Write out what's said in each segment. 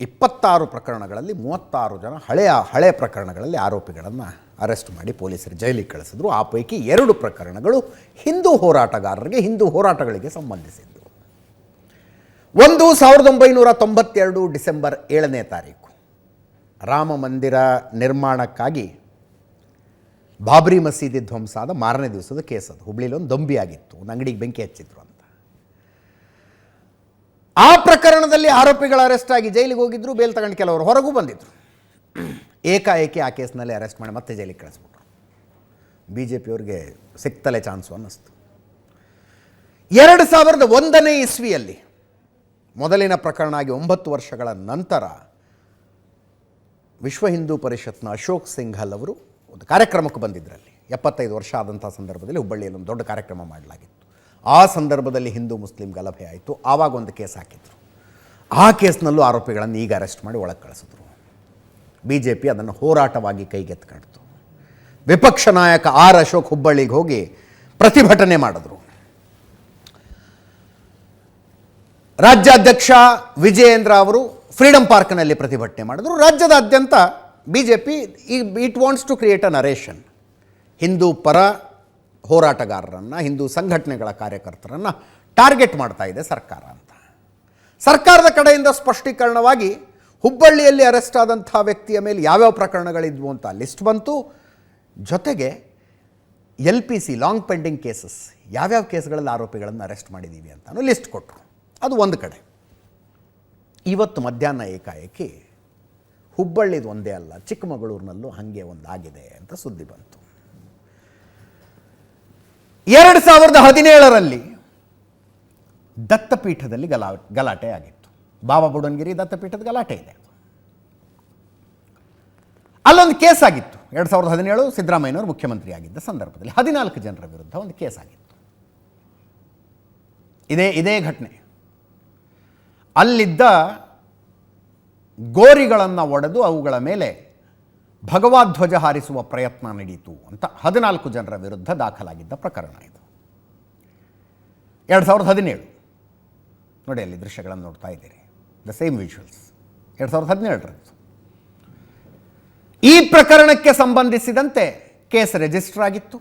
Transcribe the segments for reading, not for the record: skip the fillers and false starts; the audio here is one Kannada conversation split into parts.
26 ಪ್ರಕರಣಗಳಲ್ಲಿ 36 ಜನ ಹಳೆಯ ಪ್ರಕರಣಗಳಲ್ಲಿ ಆರೋಪಿಗಳನ್ನು ಅರೆಸ್ಟ್ ಮಾಡಿ ಪೊಲೀಸರು ಜೈಲಿಗೆ ಕಳಿಸಿದ್ರು. ಆ ಪೈಕಿ 2 ಪ್ರಕರಣಗಳು ಹಿಂದೂ ಹೋರಾಟಗಳಿಗೆ ಸಂಬಂಧಿಸಿದ್ದು. ಒಂದು 1992 ಡಿಸೆಂಬರ್ 7ನೇ ತಾರೀಕು ರಾಮ ಮಂದಿರ ನಿರ್ಮಾಣಕ್ಕಾಗಿ ಬಾಬ್ರಿ ಮಸೀದಿ ಧ್ವಂಸ ಆದ ಮಾರನೇ ದಿವಸದ ಕೇಸ್. ಅದು ಹುಬ್ಳಿಲಿ ಒಂದು ದೊಂಬಿ ಆಗಿತ್ತು, ಒಂದು ಅಂಗಡಿಗೆ ಬೆಂಕಿ ಹಚ್ಚಿದ್ರು ಅಂತ. ಆ ಪ್ರಕರಣದಲ್ಲಿ ಆರೋಪಿಗಳು ಅರೆಸ್ಟ್ ಆಗಿ ಜೈಲಿಗೆ ಹೋಗಿದ್ರು, ಬೇಲ್ ತಗೊಂಡು ಕೆಲವರು ಹೊರಗೂ ಬಂದಿದ್ರು. ಏಕಾಏಕಿ ಆ ಕೇಸ್ನಲ್ಲಿ ಅರೆಸ್ಟ್ ಮಾಡಿ ಮತ್ತೆ ಜೈಲಿಗೆ ಕಳಿಸ್ಬಿಟ್ರು. BJPಯವ್ರಿಗೆ ಸಿಕ್ತಲೇ ಚಾನ್ಸು ಅನ್ನಿಸ್ತು. 2001ನೇ ಇಸ್ವಿಯಲ್ಲಿ ಮೊದಲಿನ ಪ್ರಕರಣ ಆಗಿ 9 ವರ್ಷಗಳ ನಂತರ ವಿಶ್ವ ಹಿಂದೂ ಪರಿಷತ್ನ ಅಶೋಕ್ ಸಿಂಘಲ್ ಅವರು ಒಂದು ಕಾರ್ಯಕ್ರಮಕ್ಕೆ ಬಂದಿದ್ದರಲ್ಲಿ 75 ವರ್ಷ ಆದಂಥ ಸಂದರ್ಭದಲ್ಲಿ ಹುಬ್ಬಳ್ಳಿಯಲ್ಲಿ ಒಂದು ದೊಡ್ಡ ಕಾರ್ಯಕ್ರಮ ಮಾಡಲಾಗಿತ್ತು. ಆ ಸಂದರ್ಭದಲ್ಲಿ ಹಿಂದೂ ಮುಸ್ಲಿಂ ಗಲಭೆ ಆಯಿತು. ಆವಾಗ ಒಂದು ಕೇಸ್ ಹಾಕಿದ್ರು. ಆ ಕೇಸ್ನಲ್ಲೂ ಆರೋಪಿಗಳನ್ನು ಈಗ ಅರೆಸ್ಟ್ ಮಾಡಿ ಒಳಗೆ ಕಳಿಸಿದ್ರು. BJP ಅದನ್ನು ಹೋರಾಟವಾಗಿ ಕೈಗೆತ್ಕೊಳ್ತು. ವಿಪಕ್ಷ ನಾಯಕ ಆರ್ ಅಶೋಕ್ ಹುಬ್ಬಳ್ಳಿಗೆ ಹೋಗಿ ಪ್ರತಿಭಟನೆ ಮಾಡಿದ್ರು. ರಾಜ್ಯಾಧ್ಯಕ್ಷ ವಿಜಯೇಂದ್ರ ಅವರು ಫ್ರೀಡಮ್ ಪಾರ್ಕ್ನಲ್ಲಿ ಪ್ರತಿಭಟನೆ ಮಾಡಿದ್ರು. ರಾಜ್ಯದಾದ್ಯಂತ BJP it wants to create a narration. ಹಿಂದೂ ಪರ ಹೋರಾಟಗಾರರನ್ನು, ಹಿಂದೂ ಸಂಘಟನೆಗಳ ಕಾರ್ಯಕರ್ತರನ್ನು ಟಾರ್ಗೆಟ್ ಮಾಡ್ತಾ ಇದೆ ಸರ್ಕಾರ ಅಂತ. ಸರ್ಕಾರದ ಕಡೆಯಿಂದ ಸ್ಪಷ್ಟೀಕರಣವಾಗಿ ಹುಬ್ಬಳ್ಳಿಯಲ್ಲಿ ಅರೆಸ್ಟ್ ಆದಂಥ ವ್ಯಕ್ತಿಯ ಮೇಲೆ ಯಾವ್ಯಾವ ಪ್ರಕರಣಗಳಿದ್ವು ಅಂತ ಲಿಸ್ಟ್ ಬಂತು. ಜೊತೆಗೆ LPC ಲಾಂಗ್ ಪೆಂಡಿಂಗ್ ಕೇಸಸ್, ಯಾವ್ಯಾವ ಕೇಸ್ಗಳಲ್ಲಿ ಆರೋಪಿಗಳನ್ನು ಅರೆಸ್ಟ್ ಮಾಡಿದ್ದೀವಿ ಅಂತಲೂ ಲಿಸ್ಟ್ ಕೊಟ್ಟರು. ಅದು ಒಂದು ಕಡೆ. ಇವತ್ತು ಮಧ್ಯಾಹ್ನ ಏಕಾಏಕಿ ಹುಬ್ಬಳ್ಳಿದು ಒಂದೇ ಅಲ್ಲ, ಚಿಕ್ಕಮಗಳೂರಿನಲ್ಲೂ ಹಾಗೆ ಒಂದು ಆಗಿದೆ ಅಂತ ಸುದ್ದಿ ಬಂತು. 2017ರಲ್ಲಿ ದತ್ತಪೀಠದಲ್ಲಿ ಗಲಾಟೆ ಆಗಿತ್ತು. ಬಾಬಾ ಬುಡನ್ಗಿರಿ ದತ್ತಪೀಠದ ಗಲಾಟೆ ಇದೆ. ಅಲ್ಲೊಂದು ಕೇಸ್ ಆಗಿತ್ತು. 2017 ಸಿದ್ದರಾಮಯ್ಯನವರು ಮುಖ್ಯಮಂತ್ರಿ ಆಗಿದ್ದ ಸಂದರ್ಭದಲ್ಲಿ 14 ಜನರ ವಿರುದ್ಧ ಒಂದು ಕೇಸ್ ಆಗಿತ್ತು. ಇದೇ ಘಟನೆ. ಅಲ್ಲಿದ್ದ ಗೋರಿಗಳನ್ನು ಒಡೆದು ಅವುಗಳ ಮೇಲೆ ಭಗವಧ್ವಜ ಹಾರಿಸುವ ಪ್ರಯತ್ನ ನಡೆಯಿತು ಅಂತ 14 ಜನರ ವಿರುದ್ಧ ದಾಖಲಾಗಿದ್ದ ಪ್ರಕರಣ ಇದು. 2017 ನೋಡಿ, ಅಲ್ಲಿ ದೃಶ್ಯಗಳನ್ನು ನೋಡ್ತಾ ಇದ್ದೀರಿ, ದ ಸೇಮ್ ವಿಜುವಲ್ಸ್. 2017 ಈ ಪ್ರಕರಣಕ್ಕೆ ಸಂಬಂಧಿಸಿದಂತೆ ಕೇಸ್ ರಿಜಿಸ್ಟರ್ ಆಗಿತ್ತು.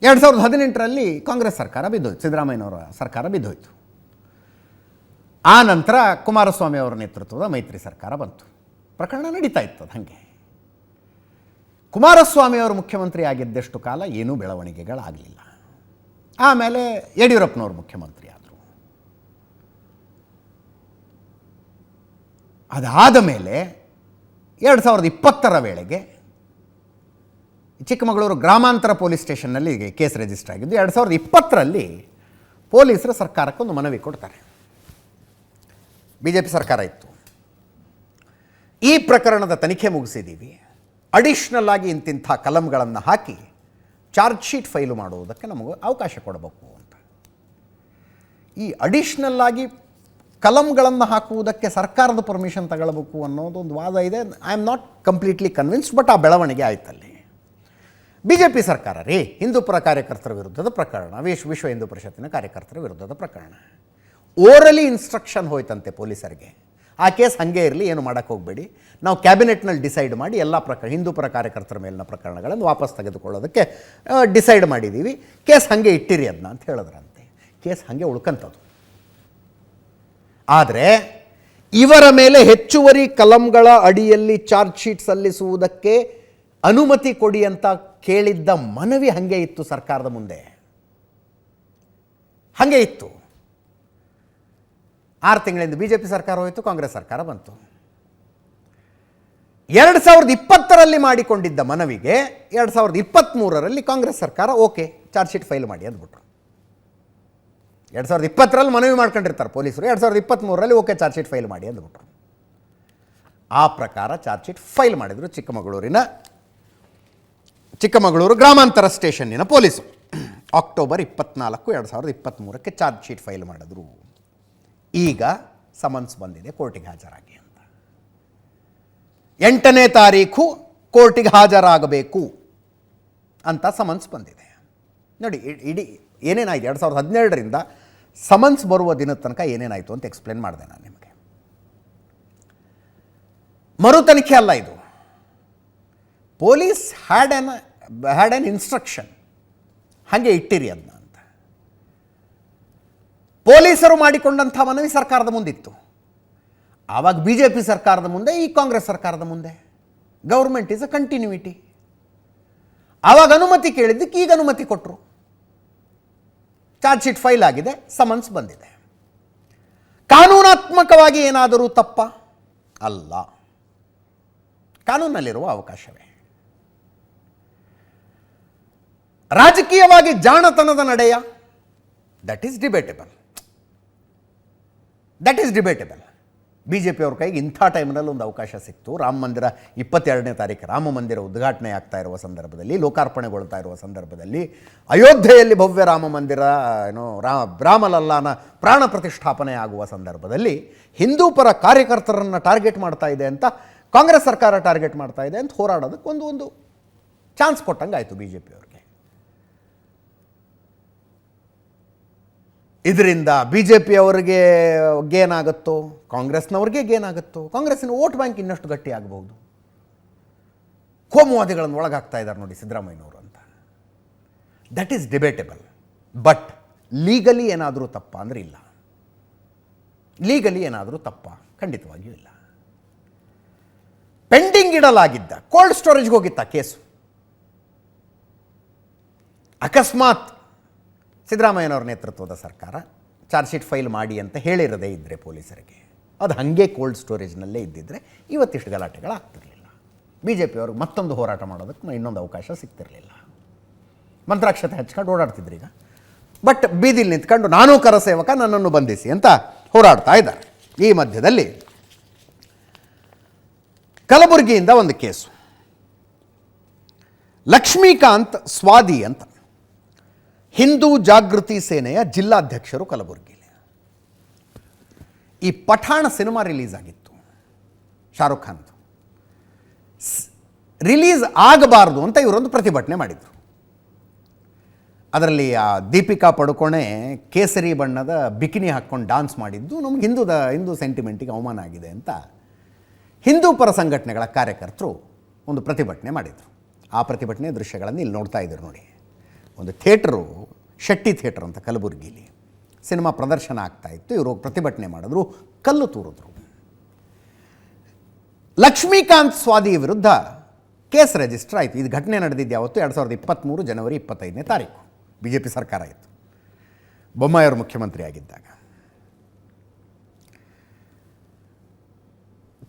2018ರಲ್ಲಿ ಕಾಂಗ್ರೆಸ್ ಸರ್ಕಾರ ಬಿದ್ದೋಯ್ತು, ಸಿದ್ದರಾಮಯ್ಯನವರ ಸರ್ಕಾರ ಬಿದ್ದೋಯ್ತು. ಆ ನಂತರ ಕುಮಾರಸ್ವಾಮಿ ಅವರ ನೇತೃತ್ವದ ಮೈತ್ರಿ ಸರ್ಕಾರ ಬಂತು. ಪ್ರಕರಣ ನಡೀತಾ ಇತ್ತು ಹಾಗೆ. ಕುಮಾರಸ್ವಾಮಿ ಅವರು ಮುಖ್ಯಮಂತ್ರಿ ಆಗಿದ್ದಷ್ಟು ಕಾಲ ಏನೂ ಬೆಳವಣಿಗೆಗಳಾಗಲಿಲ್ಲ. ಆಮೇಲೆ ಯಡಿಯೂರಪ್ಪನವರು ಮುಖ್ಯಮಂತ್ರಿ ಆದರು. ಅದಾದ ಮೇಲೆ 2020ರ ವೇಳೆಗೆ ಚಿಕ್ಕಮಗಳೂರು ಗ್ರಾಮಾಂತರ ಪೊಲೀಸ್ ಸ್ಟೇಷನ್ನಲ್ಲಿ ಕೇಸ್ ರಿಜಿಸ್ಟರ್ ಆಗಿದ್ದು. 2020ರಲ್ಲಿ ಪೊಲೀಸರು ಸರ್ಕಾರಕ್ಕೊಂದು ಮನವಿ ಕೊಡ್ತಾರೆ. BJP ಸರ್ಕಾರ ಇತ್ತು. ಈ ಪ್ರಕರಣದ ತನಿಖೆ ಮುಗಿಸಿದ್ದೀವಿ, ಅಡಿಷ್ನಲ್ ಆಗಿ ಇಂತಿಂಥ ಕಲಂಗಳನ್ನು ಹಾಕಿ ಚಾರ್ಜ್ ಶೀಟ್ ಫೈಲು ಮಾಡುವುದಕ್ಕೆ ನಮಗೆ ಅವಕಾಶ ಕೊಡಬೇಕು ಅಂತ. ಈ ಅಡಿಷ್ನಲ್ ಆಗಿ ಕಲಂಗಳನ್ನು ಹಾಕುವುದಕ್ಕೆ ಸರ್ಕಾರದ ಪರ್ಮಿಷನ್ ತಗೊಳ್ಬೇಕು ಅನ್ನೋದೊಂದು ವಾದ ಇದೆ. I am not completely convinced, but ಆ ಬೆಳವಣಿಗೆ ಆಯ್ತಲ್ಲಿ. BJP ಸರ್ಕಾರ ಹಿಂದೂ ಪರ ಕಾರ್ಯಕರ್ತರ ವಿರುದ್ಧದ ಪ್ರಕರಣ, ವಿಶ್ವ ಹಿಂದೂ ಪರಿಷತ್ತಿನ ಕಾರ್ಯಕರ್ತರ ವಿರುದ್ಧದ ಪ್ರಕರಣ, ಓರಲಿ ಇನ್ಸ್ಟ್ರಕ್ಷನ್ ಹೋಯ್ತಂತೆ ಪೊಲೀಸರಿಗೆ. ಆ ಕೇಸ್ ಹಾಗೆ ಇರಲಿ, ಏನು ಮಾಡೋಕ್ಕೆ ಹೋಗಬೇಡಿ, ನಾವು ಕ್ಯಾಬಿನೆಟ್ನಲ್ಲಿ ಡಿಸೈಡ್ ಮಾಡಿ ಎಲ್ಲ ಹಿಂದೂ ಪರ ಕಾರ್ಯಕರ್ತರ ಮೇಲಿನ ಪ್ರಕರಣಗಳನ್ನು ವಾಪಸ್ ತೆಗೆದುಕೊಳ್ಳೋದಕ್ಕೆ ಡಿಸೈಡ್ ಮಾಡಿದ್ದೀವಿ, ಕೇಸ್ ಹಾಗೆ ಇಟ್ಟಿರಿ ಅದನ್ನ ಅಂತ ಹೇಳಿದ್ರಂತೆ. ಕೇಸ್ ಹಾಗೆ ಉಳ್ಕಂಥದ್ದು. ಆದರೆ ಇವರ ಮೇಲೆ ಹೆಚ್ಚುವರಿ ಕಲಂಗಳ ಅಡಿಯಲ್ಲಿ ಚಾರ್ಜ್ ಶೀಟ್ ಸಲ್ಲಿಸುವುದಕ್ಕೆ ಅನುಮತಿ ಕೊಡಿ ಅಂತ ಕೇಳಿದ್ದ ಮನವಿ ಹಾಗೆ ಇತ್ತು ಸರ್ಕಾರದ ಮುಂದೆ. ಹಾಗೆ ಇತ್ತು. 6 ತಿಂಗಳಿಂದ BJP ಸರ್ಕಾರ ಹೋಯಿತು, ಕಾಂಗ್ರೆಸ್ ಸರ್ಕಾರ ಬಂತು. 2020ರಲ್ಲಿ ಮಾಡಿಕೊಂಡಿದ್ದ ಮನವಿಗೆ 2023ರಲ್ಲಿ ಕಾಂಗ್ರೆಸ್ ಸರ್ಕಾರ ಓಕೆ ಚಾರ್ಜ್ ಶೀಟ್ ಫೈಲ್ ಮಾಡಿ ಅಂದ್ಬಿಟ್ರು. 2020ರಲ್ಲಿ ಮನವಿ ಮಾಡ್ಕೊಂಡಿರ್ತಾರೆ ಪೊಲೀಸರು, 2023ರಲ್ಲಿ ಓಕೆ ಚಾರ್ಜ್ ಶೀಟ್ ಫೈಲ್ ಮಾಡಿ ಅಂದ್ಬಿಟ್ರು. ಆ ಪ್ರಕಾರ ಚಾರ್ಜ್ ಶೀಟ್ ಫೈಲ್ ಮಾಡಿದರು ಚಿಕ್ಕಮಗಳೂರು ಗ್ರಾಮಾಂತರ ಸ್ಟೇಷನ್ನಿನ ಪೊಲೀಸರು. ಅಕ್ಟೋಬರ್ 24, 2023ಕ್ಕೆ ಚಾರ್ಜ್ ಶೀಟ್ ಫೈಲ್ ಮಾಡಿದ್ರು. ಈಗ ಸಮನ್ಸ್ ಬಂದಿದೆ ಕೋರ್ಟಿಗೆ ಹಾಜರಾಗಿ ಅಂತ. 8ನೇ ತಾರೀಖು ಕೋರ್ಟಿಗೆ ಹಾಜರಾಗಬೇಕು ಅಂತ ಸಮನ್ಸ್ ಬಂದಿದೆ. ನೋಡಿ, ಇಡೀ ಏನೇನಾಯಿತು 2017ರಿಂದ ಸಮನ್ಸ್ ಬರುವ ದಿನದ ತನಕ ಏನೇನಾಯಿತು ಅಂತ ಎಕ್ಸ್ಪ್ಲೇನ್ ಮಾಡಿದೆ ನಾನು ನಿಮಗೆ. ಮರು ತನಿಖೆ ಅಲ್ಲ ಇದು. ಪೊಲೀಸ್ ಹ್ಯಾಡ್ ಆ್ಯನ್ ಇನ್ಸ್ಟ್ರಕ್ಷನ್, ಹಾಗೆ ಇಟ್ಟಿರಿ ಅದನ್ನ ಅಂತ. ಪೊಲೀಸರು ಮಾಡಿಕೊಂಡಂಥ ಮನವಿ ಸರ್ಕಾರದ ಮುಂದಿತ್ತು. ಆವಾಗ BJP ಸರ್ಕಾರದ ಮುಂದೆ, ಈ ಕಾಂಗ್ರೆಸ್ ಸರ್ಕಾರದ ಮುಂದೆ. Government is a continuity. ಆವಾಗ ಅನುಮತಿ ಕೇಳಿದ್ದಕ್ಕೆ ಈಗ ಅನುಮತಿ ಕೊಟ್ಟರು. ಚಾರ್ಜ್ ಶೀಟ್ ಫೈಲ್ ಆಗಿದೆ, ಸಮನ್ಸ್ ಬಂದಿದೆ. ಕಾನೂನಾತ್ಮಕವಾಗಿ ಏನಾದರೂ ತಪ್ಪ ಅಲ್ಲ, ಕಾನೂನಲ್ಲಿರುವ ಅವಕಾಶವೇ. ರಾಜಕೀಯವಾಗಿ ಜಾಣತನದ ನಡೆಯ, ದಟ್ ಈಸ್ ಡಿಬೇಟಬಲ್. BJP ಅವ್ರ ಕೈಗೆ ಇಂಥ ಟೈಮ್ನಲ್ಲಿ ಒಂದು ಅವಕಾಶ ಸಿಕ್ತು. ರಾಮ ಮಂದಿರ 22ನೇ ತಾರೀಕು ರಾಮ ಮಂದಿರ ಉದ್ಘಾಟನೆ ಆಗ್ತಾ ಇರುವ ಸಂದರ್ಭದಲ್ಲಿ, ಲೋಕಾರ್ಪಣೆಗೊಳ್ತಾ ಇರುವ ಸಂದರ್ಭದಲ್ಲಿ, ಅಯೋಧ್ಯೆಯಲ್ಲಿ ಭವ್ಯ ರಾಮ ಮಂದಿರ ರಾಮಲಲ್ಲಾನ ಪ್ರಾಣ ಪ್ರತಿಷ್ಠಾಪನೆ ಆಗುವ ಸಂದರ್ಭದಲ್ಲಿ ಹಿಂದೂ ಪರ ಕಾರ್ಯಕರ್ತರನ್ನು ಟಾರ್ಗೆಟ್ ಮಾಡ್ತಾ ಇದೆ ಅಂತ, ಕಾಂಗ್ರೆಸ್ ಸರ್ಕಾರ ಟಾರ್ಗೆಟ್ ಮಾಡ್ತಾ ಇದೆ ಅಂತ ಹೋರಾಡೋದಕ್ಕೆ ಒಂದು ಚಾನ್ಸ್ ಕೊಟ್ಟಂಗೆ ಆಯಿತು BJP ಅವ್ರಿಗೆ. ಇದರಿಂದ BJP ಅವರಿಗೆ ಗೇನ್ ಆಗುತ್ತೋ, ಕಾಂಗ್ರೆಸ್ನವ್ರಿಗೆ ಗೇನ್ ಆಗುತ್ತೋ, ಕಾಂಗ್ರೆಸ್ಸಿನ ವೋಟ್ ಬ್ಯಾಂಕ್ ಇನ್ನಷ್ಟು ಗಟ್ಟಿ ಆಗಬಹುದು. ಕೋಮುವಾದಿಗಳನ್ನು ಒಳಗಾಗ್ತಾ ಇದ್ದಾರೆ ನೋಡಿ ಸಿದ್ದರಾಮಯ್ಯನವರು ಅಂತ. That is debatable. But legally ಏನಾದರೂ ತಪ್ಪ ಅಂದರೆ ಇಲ್ಲ. ಲೀಗಲಿ ಏನಾದರೂ ತಪ್ಪ ಖಂಡಿತವಾಗಿಯೂ ಇಲ್ಲ. ಪೆಂಡಿಂಗ್ ಇಡಲಾಗಿದ್ದ ಕೋಲ್ಡ್ ಸ್ಟೋರೇಜ್ಗೆ ಹೋಗಿತ್ತ ಕೇಸು. ಅಕಸ್ಮಾತ್ ಸಿದ್ದರಾಮಯ್ಯನವರ ನೇತೃತ್ವದ ಸರ್ಕಾರ ಚಾರ್ಜ್ ಶೀಟ್ ಫೈಲ್ ಮಾಡಿ ಅಂತ ಹೇಳಿರದೇ ಇದ್ದರೆ ಪೊಲೀಸರಿಗೆ, ಅದು ಹಾಗೆ ಕೋಲ್ಡ್ ಸ್ಟೋರೇಜ್ನಲ್ಲೇ ಇದ್ದಿದ್ದರೆ ಇವತ್ತಿಷ್ಟು ಗಲಾಟೆಗಳಾಗ್ತಿರಲಿಲ್ಲ. BJP ಅವ್ರಿಗೆ ಮತ್ತೊಂದು ಹೋರಾಟ ಮಾಡೋದಕ್ಕೆ ಇನ್ನೊಂದು ಅವಕಾಶ ಸಿಗ್ತಿರಲಿಲ್ಲ. ಮಂತ್ರಾಕ್ಷತೆ ಹಚ್ಕೊಂಡು ಓಡಾಡ್ತಿದ್ರು ಈಗ. ಬಟ್ ಬೀದಿಲಿ ನಿಂತ್ಕೊಂಡು ನಾನೂ ಕರಸೇವಕ, ನನ್ನನ್ನು ಬಂಧಿಸಿ ಅಂತ ಹೋರಾಡ್ತಾ ಇದ್ದಾರೆ. ಈ ಮಧ್ಯದಲ್ಲಿ ಕಲಬುರಗಿಯಿಂದ ಒಂದು ಕೇಸು. ಲಕ್ಷ್ಮೀಕಾಂತ್ ಸ್ವಾದಿ ಅಂತ ಹಿಂದೂ ಜಾಗೃತಿ ಸೇನೆಯ ಜಿಲ್ಲಾಧ್ಯಕ್ಷರು ಕಲಬುರಗಿಯಲ್ಲಿ. ಈ ಪಠಾಣ ಸಿನಿಮಾ ರಿಲೀಸ್ ಆಗಿತ್ತು, ಶಾರುಖ್ ಖಾನ್ದು. ರಿಲೀಸ್ ಆಗಬಾರ್ದು ಅಂತ ಇವರೊಂದು ಪ್ರತಿಭಟನೆ ಮಾಡಿದರು. ಅದರಲ್ಲಿ ಆ ದೀಪಿಕಾ ಪಡುಕೋಣೆ ಕೇಸರಿ ಬಣ್ಣದ ಬಿಕಿನಿ ಹಾಕ್ಕೊಂಡು ಡಾನ್ಸ್ ಮಾಡಿದ್ದು ನಮ್ಗೆ ಹಿಂದೂ ಸೆಂಟಿಮೆಂಟಿಗೆ ಅವಮಾನ ಆಗಿದೆ ಅಂತ ಹಿಂದೂ ಪರ ಸಂಘಟನೆಗಳ ಕಾರ್ಯಕರ್ತರು ಒಂದು ಪ್ರತಿಭಟನೆ ಮಾಡಿದರು. ಆ ಪ್ರತಿಭಟನೆ ದೃಶ್ಯಗಳನ್ನು ಇಲ್ಲಿ ನೋಡ್ತಾ ಇದ್ರು ನೋಡಿ. ಒಂದು ಥಿಯೇಟ್ರು, ಶೆಟ್ಟಿ ಥಿಯೇಟ್ರ್ ಅಂತ ಕಲಬುರಗಿಲಿ ಸಿನಿಮಾ ಪ್ರದರ್ಶನ ಆಗ್ತಾ ಇತ್ತು. ಇವರು ಪ್ರತಿಭಟನೆ ಮಾಡಿದ್ರು, ಕಲ್ಲು ತೂರಿದ್ರು. ಲಕ್ಷ್ಮೀಕಾಂತ್ ಸ್ವಾದಿ ವಿರುದ್ಧ ಕೇಸ್ ರಿಜಿಸ್ಟರ್ ಆಯಿತು. ಇದು ಘಟನೆ ನಡೆದಿದ್ದು ಯಾವತ್ತು? 2023 ಜನವರಿ 25ನೇ ತಾರೀಕು. BJP ಸರ್ಕಾರ ಇತ್ತು, ಬೊಮ್ಮಾಯಿಯವರು ಮುಖ್ಯಮಂತ್ರಿ ಆಗಿದ್ದಾಗ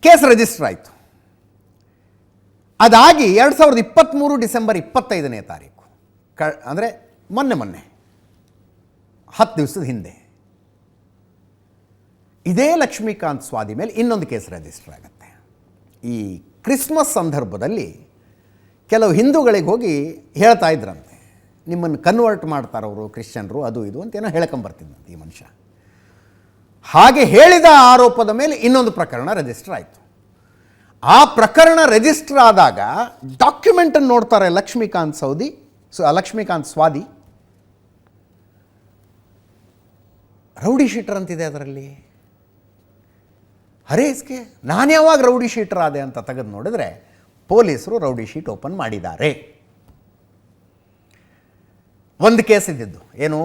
ಕೇಸ್ ರಿಜಿಸ್ಟರ್ ಆಯಿತು. ಅದಾಗಿ 2023 ಡಿಸೆಂಬರ್ 25ನೇ ತಾರೀಕು, ಅಂದರೆ ಮೊನ್ನೆ 10 ದಿವಸದ ಹಿಂದೆ ಇದೇ ಲಕ್ಷ್ಮೀಕಾಂತ್ ಸ್ವಾದಿ ಮೇಲೆ ಇನ್ನೊಂದು ಕೇಸ್ ರಿಜಿಸ್ಟರ್ ಆಗುತ್ತೆ. ಈ ಕ್ರಿಸ್ಮಸ್ ಸಂದರ್ಭದಲ್ಲಿ ಕೆಲವು ಹಿಂದೂಗಳಿಗೆ ಹೋಗಿ ಹೇಳ್ತಾ ಇದ್ರಂತೆ, ನಿಮ್ಮನ್ನು ಕನ್ವರ್ಟ್ ಮಾಡ್ತಾರವರು ಕ್ರಿಶ್ಚಿಯನ್ರು, ಅದು ಇದು ಅಂತ ಏನೋ ಹೇಳ್ಕೊಂಬರ್ತಿದ್ದಂತೆ ಈ ಮನುಷ್ಯ. ಹಾಗೆ ಹೇಳಿದ ಆರೋಪದ ಮೇಲೆ ಇನ್ನೊಂದು ಪ್ರಕರಣ ರಿಜಿಸ್ಟರ್ ಆಯಿತು. ಆ ಪ್ರಕರಣ ರಿಜಿಸ್ಟರ್ ಆದಾಗ ಡಾಕ್ಯುಮೆಂಟನ್ನು ನೋಡ್ತಾರೆ ಲಕ್ಷ್ಮೀಕಾಂತ್ ಸ್ವಾದಿ. ರೌಡಿ ಶೀಟರ್ ಅಂತಿದೆ ಅದರಲ್ಲಿ. ಹರೇಸ್ಗೆ ನಾನು ಯಾವಾಗ ರೌಡಿ ಶೀಟರ್ ಆದೆ ಅಂತ ತೆಗೆದು ನೋಡಿದ್ರೆ ಪೊಲೀಸರು ರೌಡಿ ಶೀಟ್ ಓಪನ್ ಮಾಡಿದ್ದಾರೆ. ಒಂದು ಕೇಸ್ ಇದ್ದಿದ್ದು ಏನು,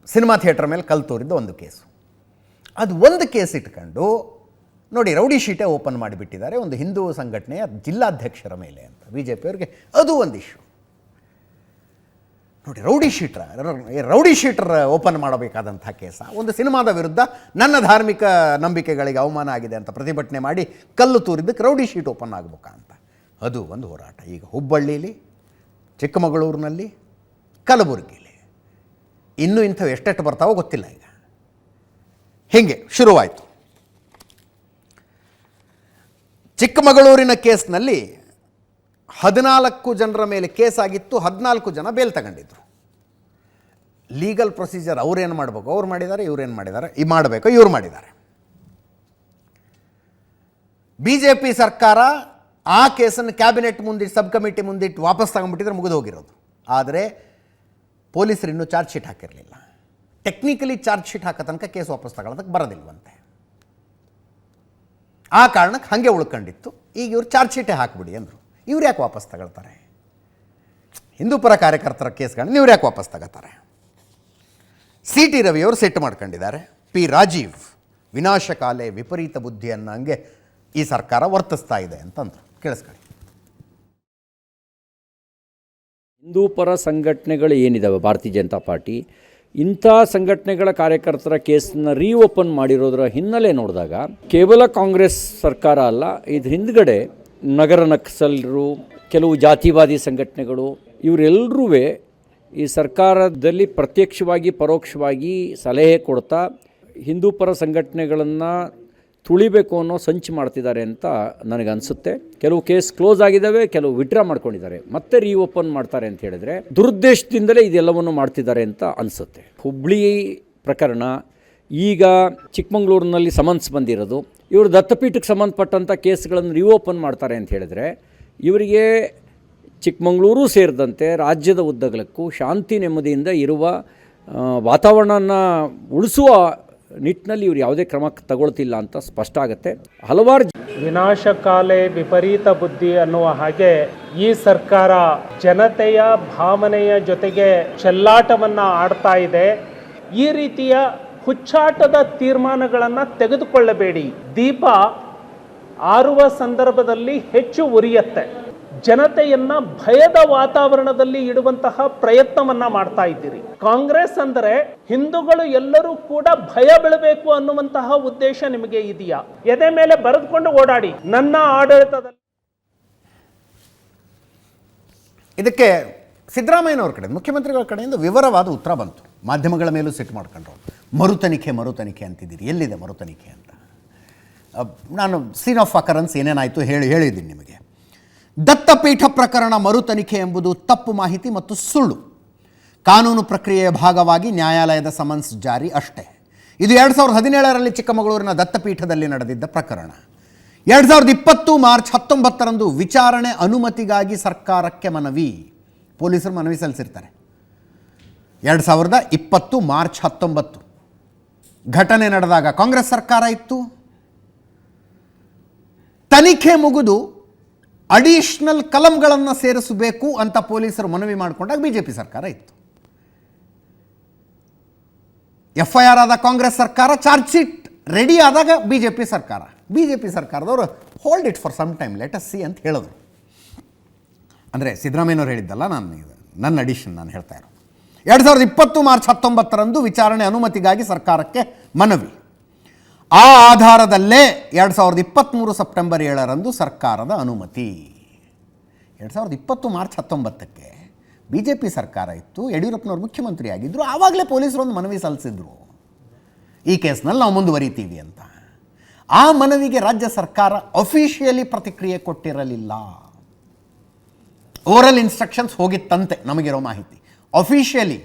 ಸಿನಿಮಾ ಥಿಯೇಟರ್ ಮೇಲೆ ಕಲ್ಲು ತೋರಿದ್ದು ಒಂದು ಕೇಸು. ಅದು ಒಂದು ಕೇಸ್ ಇಟ್ಕೊಂಡು ನೋಡಿ ರೌಡಿ ಶೀಟೇ ಓಪನ್ ಮಾಡಿಬಿಟ್ಟಿದ್ದಾರೆ ಒಂದು ಹಿಂದೂ ಸಂಘಟನೆಯ ಜಿಲ್ಲಾಧ್ಯಕ್ಷರ ಮೇಲೆ ಅಂತ. BJP ಅವರಿಗೆ ಅದು ಒಂದು ಇಶ್ಯೂ ನೋಡಿ. ರೌಡಿ ಶೀಟರ್ ಓಪನ್ ಮಾಡಬೇಕಾದಂಥ ಕೇಸ, ಒಂದು ಸಿನಿಮಾದ ವಿರುದ್ಧ ನನ್ನ ಧಾರ್ಮಿಕ ನಂಬಿಕೆಗಳಿಗೆ ಅವಮಾನ ಆಗಿದೆ ಅಂತ ಪ್ರತಿಭಟನೆ ಮಾಡಿ ಕಲ್ಲು ತೂರಿದ್ದಕ್ಕೆ ರೌಡಿ ಶೀಟ್ ಓಪನ್ ಆಗಬೇಕಾ ಅಂತ, ಅದು ಒಂದು ಹೋರಾಟ. ಈಗ ಹುಬ್ಬಳ್ಳಿಲಿ, ಚಿಕ್ಕಮಗಳೂರಿನಲ್ಲಿ, ಕಲಬುರಗಿಲಿ ಇನ್ನೂ ಇಂಥವು ಎಷ್ಟೆಷ್ಟು ಬರ್ತಾವೋ ಗೊತ್ತಿಲ್ಲ. ಈಗ ಹೀಗೆ ಶುರುವಾಯಿತು. ಚಿಕ್ಕಮಗಳೂರಿನ ಕೇಸ್ನಲ್ಲಿ 14 ಜನರ ಮೇಲೆ ಕೇಸ್ ಆಗಿತ್ತು, 14 ಜನ ಬೇಲ್ ತಗೊಂಡಿದ್ರು. ಲೀಗಲ್ ಪ್ರೊಸೀಜರ್ ಅವ್ರೇನು ಮಾಡಬೇಕು, ಅವ್ರು ಮಾಡಿದ್ದಾರೆ, ಇವ್ರೇನು ಮಾಡಿದ್ದಾರೆ, ಮಾಡಬೇಕು, ಇವ್ರು ಮಾಡಿದ್ದಾರೆ. BJP ಸರ್ಕಾರ ಆ ಕೇಸನ್ನು ಕ್ಯಾಬಿನೆಟ್ ಮುಂದಿಟ್ಟು, ಸಬ್ ಕಮಿಟಿ ಮುಂದಿಟ್ಟು ವಾಪಸ್ ತಗೊಂಡ್ಬಿಟ್ಟಿದ್ರೆ ಮುಗಿದು ಹೋಗಿರೋದು. ಆದರೆ ಪೊಲೀಸರು ಇನ್ನೂ ಚಾರ್ಜ್ ಶೀಟ್ ಹಾಕಿರಲಿಲ್ಲ. ಟೆಕ್ನಿಕಲಿ ಚಾರ್ಜ್ ಶೀಟ್ ಹಾಕೋ ತನಕ ಕೇಸ್ ವಾಪಸ್ ತಗೊಳ್ಳೋದಕ್ಕೆ ಬರೋದಿಲ್ವಂತೆ. ಆ ಕಾರಣಕ್ಕೆ ಹಾಗೆ ಉಳ್ಕೊಂಡಿತ್ತು. ಈಗ ಇವ್ರು ಚಾರ್ಜ್ ಶೀಟೇ ಹಾಕಿಬಿಡಿ ಅಂದರು. ಇವ್ರು ಯಾಕೆ ವಾಪಸ್ ತಗೊಳ್ತಾರೆ? ಹಿಂದೂಪರ ಕಾರ್ಯಕರ್ತರ ಕೇಸ್ಗಳನ್ನ ಇವ್ರು ಯಾಕೆ ವಾಪಸ್ ತಗೋತಾರೆ? ಸಿ ಟಿ ರವಿಯವರು ಸೆಟ್ ಮಾಡ್ಕೊಂಡಿದ್ದಾರೆ. ಪಿ ರಾಜೀವ್ ವಿನಾಶಕಾಲೆ ವಿಪರೀತ ಬುದ್ಧಿ ಅನ್ನಂಗೆ ಈ ಸರ್ಕಾರ ವರ್ತಿಸ್ತಾ ಇದೆ ಅಂತಂದರು. ಕೇಳಿಸ್ಕೊಳ್ಳಿ. ಹಿಂದೂಪರ ಸಂಘಟನೆಗಳು ಏನಿದ್ದಾವೆ ಭಾರತೀಯ ಜನತಾ ಪಾರ್ಟಿ, ಇಂಥ ಸಂಘಟನೆಗಳ ಕಾರ್ಯಕರ್ತರ ಕೇಸನ್ನು ರೀಓಪನ್ ಮಾಡಿರೋದರ ಹಿನ್ನೆಲೆ ನೋಡಿದಾಗ ಕೇವಲ ಕಾಂಗ್ರೆಸ್ ಸರ್ಕಾರ ಅಲ್ಲ, ಇದ್ರ ಹಿಂದ್ಗಡೆ ನಗರ ನಕ್ಸಲರು, ಕೆಲವು ಜಾತಿವಾದಿ ಸಂಘಟನೆಗಳು, ಇವರೆಲ್ಲರೂ ಈ ಸರ್ಕಾರದಲ್ಲಿ ಪ್ರತ್ಯಕ್ಷವಾಗಿ ಪರೋಕ್ಷವಾಗಿ ಸಲಹೆ ಕೊಡ್ತಾ ಹಿಂದೂಪರ ಸಂಘಟನೆಗಳನ್ನು ತುಳಿಬೇಕು ಅನ್ನೋ ಸಂಚು ಮಾಡ್ತಿದ್ದಾರೆ ಅಂತ ನನಗನ್ಸುತ್ತೆ. ಕೆಲವು ಕೇಸ್ ಕ್ಲೋಸ್ ಆಗಿದ್ದಾವೆ, ಕೆಲವು ವಿಡ್ರಾ ಮಾಡ್ಕೊಂಡಿದ್ದಾರೆ, ಮತ್ತೆ ರೀಓಪನ್ ಮಾಡ್ತಾರೆ ಅಂತ ಹೇಳಿದ್ರೆ ದುರುದ್ದೇಶದಿಂದಲೇ ಇದೆಲ್ಲವನ್ನು ಮಾಡ್ತಿದ್ದಾರೆ ಅಂತ ಅನಿಸುತ್ತೆ. ಹುಬ್ಳಿ ಪ್ರಕರಣ, ಈಗ ಚಿಕ್ಕಮಂಗ್ಳೂರಿನಲ್ಲಿ ಸಮನ್ಸ್ ಬಂದಿರೋದು, ಇವರು ದತ್ತಪೀಠಕ್ಕೆ ಸಂಬಂಧಪಟ್ಟಂಥ ಕೇಸ್ಗಳನ್ನು ರೀಓಪನ್ ಮಾಡ್ತಾರೆ ಅಂತ ಹೇಳಿದ್ರೆ ಇವರಿಗೆ ಚಿಕ್ಕಮಂಗ್ಳೂರು ಸೇರಿದಂತೆ ರಾಜ್ಯದ ಉದ್ದಗಲಕ್ಕೂ ಶಾಂತಿ ನೆಮ್ಮದಿಯಿಂದ ಇರುವ ವಾತಾವರಣನ ಉಳಿಸುವ ನಿಟ್ಟಿನಲ್ಲಿ ಇವರು ಯಾವುದೇ ಕ್ರಮ ತಗೊಳ್ತಿಲ್ಲ ಅಂತ ಸ್ಪಷ್ಟ ಆಗುತ್ತೆ. ಹಲವಾರು ವಿನಾಶಕಾಲೆ ವಿಪರೀತ ಬುದ್ಧಿ ಅನ್ನುವ ಹಾಗೆ ಈ ಸರ್ಕಾರ ಜನತೆಯ ಭಾವನೆಯ ಜೊತೆಗೆ ಚೆಲ್ಲಾಟವನ್ನ ಆಡ್ತಾ ಇದೆ. ಈ ರೀತಿಯ ಹುಚ್ಚಾಟದ ತೀರ್ಮಾನಗಳನ್ನು ತೆಗೆದುಕೊಳ್ಳಬೇಡಿ. ದೀಪ ಆರುವ ಸಂದರ್ಭದಲ್ಲಿ ಹೆಚ್ಚು ಉರಿಯತ್ತೆ. ಜನತೆಯನ್ನ ಭಯದ ವಾತಾವರಣದಲ್ಲಿ ಇಡುವಂತಹ ಪ್ರಯತ್ನವನ್ನ ಮಾಡ್ತಾ ಇದ್ದೀರಿ. ಕಾಂಗ್ರೆಸ್ ಅಂದರೆ ಹಿಂದೂಗಳು ಎಲ್ಲರೂ ಕೂಡ ಭಯ ಬೀಳಬೇಕು ಅನ್ನುವಂತಹ ಉದ್ದೇಶ ನಿಮಗೆ ಇದೆಯಾ? ಎದೆ ಮೇಲೆ ಬರೆದುಕೊಂಡು ಓಡಾಡಿ. ನನ್ನ ಆಡಳಿತದಲ್ಲಿ ಇದಕ್ಕೆ ಸಿದ್ದರಾಮಯ್ಯನವ್ರ ಕಡೆ, ಮುಖ್ಯಮಂತ್ರಿಗಳ ಕಡೆಯಿಂದ ವಿವರವಾದ ಉತ್ತರ ಬಂತು. ಮಾಧ್ಯಮಗಳ ಮೇಲೂ ಸಿಟ್ಟು ಮಾಡ್ಕೊಂಡ್ರು. ಮರುತನಿಖೆ ಅಂತಿದ್ದೀರಿ, ಎಲ್ಲಿದೆ ಮರುತನಿಖೆ ಅಂತ? ನಾನು ಸೀನ್ ಆಫ್ ಅಕರೆನ್ಸ್ ಏನೇನಾಯಿತು ಹೇಳಿದ್ದೀನಿ ನಿಮಗೆ. ದತ್ತಪೀಠ ಪ್ರಕರಣ ಮರುತನಿಖೆ ಎಂಬುದು ತಪ್ಪು ಮಾಹಿತಿ ಮತ್ತು ಸುಳ್ಳು. ಕಾನೂನು ಪ್ರಕ್ರಿಯೆಯ ಭಾಗವಾಗಿ ನ್ಯಾಯಾಲಯದ ಸಮನ್ಸ್ ಜಾರಿ ಅಷ್ಟೇ. ಇದು 2017ರಲ್ಲಿ ಚಿಕ್ಕಮಗಳೂರಿನ ದತ್ತಪೀಠದಲ್ಲಿ ನಡೆದಿದ್ದ ಪ್ರಕರಣ. 2020 ಮಾರ್ಚ್ 19ರಂದು ವಿಚಾರಣೆ ಅನುಮತಿಗಾಗಿ ಸರ್ಕಾರಕ್ಕೆ ಮನವಿ. ಪೊಲೀಸರು ಮನವಿ ಸಲ್ಲಿಸಿರ್ತಾರೆ. 2020 ಮಾರ್ಚ್ 19 ಘಟನೆ ನಡೆದಾಗ ಕಾಂಗ್ರೆಸ್ ಸರ್ಕಾರ ಇತ್ತು. ತನಿಖೆ ಮುಗಿದು ಅಡಿಷನಲ್ ಕಲಂಗಳನ್ನು ಸೇರಿಸಬೇಕು ಅಂತ ಪೊಲೀಸರು ಮನವಿ ಮಾಡಿಕೊಂಡಾಗ ಬಿಜೆಪಿ ಸರ್ಕಾರ ಇತ್ತು. FIR ಆದ ಕಾಂಗ್ರೆಸ್ ಸರ್ಕಾರ, ಚಾರ್ಜ್ ಶೀಟ್ ರೆಡಿ ಆದಾಗ ಬಿಜೆಪಿ ಸರ್ಕಾರದವರು hold it for some time, let us see ಅಂತ ಹೇಳಿದ್ರು. ಅಂದರೆ ಸಿದ್ದರಾಮಯ್ಯನವ್ರು ಹೇಳಿದ್ದಲ್ಲ, ನನ್ನ ಅಡಿಷನ್ ನಾನು ಹೇಳ್ತಾ ಇರೋದು. 2020 ಮಾರ್ಚ್ 19ರಂದು ವಿಚಾರಣೆ ಅನುಮತಿಗಾಗಿ ಸರ್ಕಾರಕ್ಕೆ ಮನವಿ. ಆ ಆಧಾರದಲ್ಲೇ 2023 ಸೆಪ್ಟೆಂಬರ್ 7ರಂದು ಸರ್ಕಾರದ ಅನುಮತಿ. 2020 ಮಾರ್ಚ್ 19ಕ್ಕೆ ಬಿಜೆಪಿ ಸರ್ಕಾರ ಇತ್ತು, ಯಡಿಯೂರಪ್ಪನವರು ಮುಖ್ಯಮಂತ್ರಿ ಆಗಿದ್ದರು. ಆವಾಗಲೇ ಪೊಲೀಸರು ಒಂದು ಮನವಿ ಸಲ್ಲಿಸಿದ್ರು, ಈ ಕೇಸ್ನಲ್ಲಿ ನಾವು ಮುಂದುವರಿತೀವಿ ಅಂತ. ಆ ಮನವಿಗೆ ರಾಜ್ಯ ಸರ್ಕಾರ ಅಫಿಷಿಯಲಿ ಪ್ರತಿಕ್ರಿಯೆ ಕೊಟ್ಟಿರಲಿಲ್ಲ. ಓರಲ್ ಇನ್ಸ್ಟ್ರಕ್ಷನ್ಸ್ ಹೋಗಿತ್ತಂತೆ, ನಮಗಿರೋ ಮಾಹಿತಿ. ಅಫಿಷಿಯಲಿ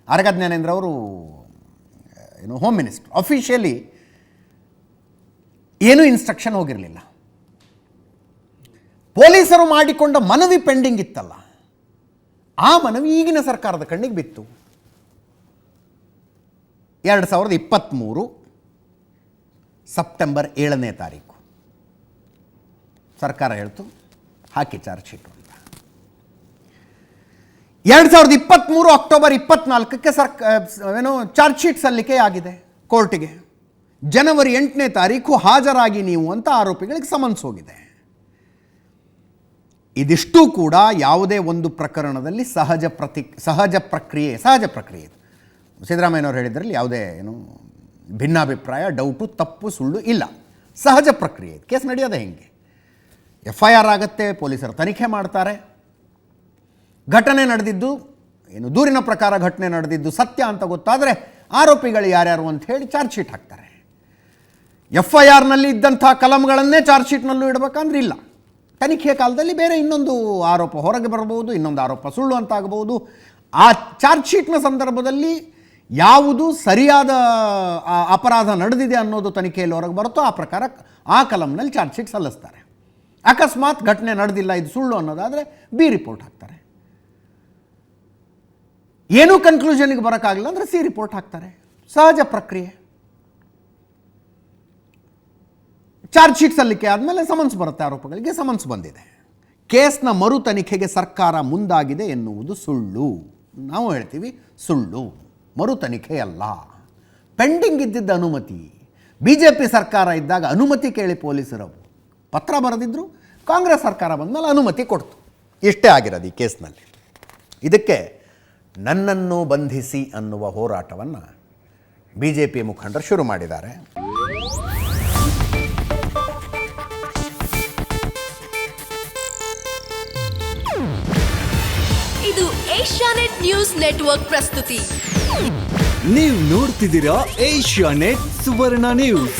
ಆರಗ ಜ್ಞಾನೇಂದ್ರ ಅವರು ಹೋಮ್ ಮಿನಿಸ್ಟರ್, ಅಫಿಷಿಯಲಿ ಏನೂ ಇನ್ಸ್ಟ್ರಕ್ಷನ್ ಹೋಗಿರಲಿಲ್ಲ. ಪೊಲೀಸರು ಮಾಡಿಕೊಂಡ ಮನವಿ ಪೆಂಡಿಂಗ್ ಇತ್ತಲ್ಲ, ಆ ಮನವಿ ಈಗಿನ ಸರ್ಕಾರದ ಕಣ್ಣಿಗೆ ಬಿತ್ತು. 2023 ಸೆಪ್ಟೆಂಬರ್ 7ನೇ ತಾರೀಕು ಸರ್ಕಾರ ಹೇಳ್ತು ಹಾಕಿ ಚಾರ್ಜ್ ಶೀಟು ಅಂತ. 2023 ಅಕ್ಟೋಬರ್ 24ಕ್ಕೆ ಚಾರ್ಜ್ ಶೀಟ್ ಸಲ್ಲಿಕೆ ಆಗಿದೆ ಕೋರ್ಟಿಗೆ. ಜನವರಿ 8ನೇ ತಾರೀಕು ಹಾಜರಾಗಿ ನೀವು ಅಂತ ಆರೋಪಿಗಳಿಗೆ ಸಮನ್ಸ್ ಹೋಗಿದೆ. ಇದಿಷ್ಟೂ ಕೂಡ ಯಾವುದೇ ಒಂದು ಪ್ರಕರಣದಲ್ಲಿ ಸಹಜ ಪ್ರಕ್ರಿಯೆ. ಸಿದ್ದರಾಮಯ್ಯನವರು ಹೇಳಿದ್ರಲ್ಲಿ ಯಾವುದೇ ಭಿನ್ನಾಭಿಪ್ರಾಯ, ಡೌಟು, ತಪ್ಪು, ಸುಳ್ಳು ಇಲ್ಲ. ಸಹಜ ಪ್ರಕ್ರಿಯೆ. ಕೇಸ್ ನಡೆಯೋದೇ ಹೆಂಗೆ? FIR ಆಗುತ್ತೆ, ಪೊಲೀಸರು ತನಿಖೆ ಮಾಡ್ತಾರೆ. ಘಟನೆ ನಡೆದಿದ್ದು ದೂರಿನ ಪ್ರಕಾರ ಘಟನೆ ನಡೆದಿದ್ದು ಸತ್ಯ ಅಂತ ಗೊತ್ತಾದರೆ ಆರೋಪಿಗಳು ಯಾರ್ಯಾರು ಅಂತ ಹೇಳಿ ಚಾರ್ಜ್ ಶೀಟ್ ಹಾಕ್ತಾರೆ. FIRನಲ್ಲಿ ಇದ್ದಂಥ ಕಲಂಗಳನ್ನೇ ಚಾರ್ಜ್ ಶೀಟ್ನಲ್ಲೂ ಇಡಬೇಕಂದ್ರೆ ಇಲ್ಲ. ತನಿಖೆ ಕಾಲದಲ್ಲಿ ಬೇರೆ ಇನ್ನೊಂದು ಆರೋಪ ಹೊರಗೆ ಬರಬಹುದು, ಇನ್ನೊಂದು ಆರೋಪ ಸುಳ್ಳು ಅಂತ ಆಗಬಹುದು. ಆ ಚಾರ್ಜ್ ಶೀಟ್ನ ಸಂದರ್ಭದಲ್ಲಿ ಯಾವುದು ಸರಿಯಾದ ಅಪರಾಧ ನಡೆದಿದೆ ಅನ್ನೋದು ತನಿಖೆಯಲ್ಲಿ ಹೊರಗೆ ಬರುತ್ತೋ ಆ ಪ್ರಕಾರ ಆ ಕಲಂನಲ್ಲಿ ಚಾರ್ಜ್ ಶೀಟ್ ಸಲ್ಲಿಸ್ತಾರೆ. ಅಕಸ್ಮಾತ್ ಘಟನೆ ನಡೆದಿಲ್ಲ, ಇದು ಸುಳ್ಳು ಅನ್ನೋದಾದರೆ ಬಿ ರಿಪೋರ್ಟ್ ಹಾಕ್ತಾರೆ. ಏನೂ ಕನ್ಕ್ಲೂಷನ್ಗೆ ಬರೋಕ್ಕಾಗಲ್ಲ ಅಂದರೆ ಸಿ ರಿಪೋರ್ಟ್ ಹಾಕ್ತಾರೆ. ಸಹಜ ಪ್ರಕ್ರಿಯೆ. ಚಾರ್ಜ್ ಶೀಟ್ ಸಲ್ಲಿಕೆ ಆದಮೇಲೆ ಸಮನ್ಸ್ ಬರುತ್ತೆ, ಆರೋಪಗಳಿಗೆ ಸಮನ್ಸ್ ಬಂದಿದೆ. ಕೇಸ್ನ ಮರು ತನಿಖೆಗೆ ಸರ್ಕಾರ ಮುಂದಾಗಿದೆ ಎನ್ನುವುದು ಸುಳ್ಳು. ನಾವು ಹೇಳ್ತೀವಿ ಸುಳ್ಳು, ಮರು ತನಿಖೆ ಅಲ್ಲ. ಪೆಂಡಿಂಗ್ ಇದ್ದಿದ್ದ ಅನುಮತಿ, BJP ಸರ್ಕಾರ ಇದ್ದಾಗ ಅನುಮತಿ ಕೇಳಿ ಪೊಲೀಸರು ಪತ್ರ ಬರೆದಿದ್ರು, ಕಾಂಗ್ರೆಸ್ ಸರ್ಕಾರ ಬಂದಮೇಲೆ ಅನುಮತಿ ಕೊಡ್ತು. ಇಷ್ಟೇ ಆಗಿರೋದು ಈ ಕೇಸ್ನಲ್ಲಿ. ಇದಕ್ಕೆ ನನ್ನನ್ನು ಬಂಧಿಸಿ ಅನ್ನುವ ಹೋರಾಟವನ್ನು BJP ಮುಖಂಡರು ಶುರು ಮಾಡಿದ್ದಾರೆ. ಇದು ಏಷ್ಯಾನೆಟ್ ನ್ಯೂಸ್ ನೆಟ್ವರ್ಕ್ ಪ್ರಸ್ತುತಿ. ನೀವು ನೋಡ್ತಿದ್ದೀರಾ ಏಷ್ಯಾನೆಟ್ ಸುವರ್ಣ ನ್ಯೂಸ್.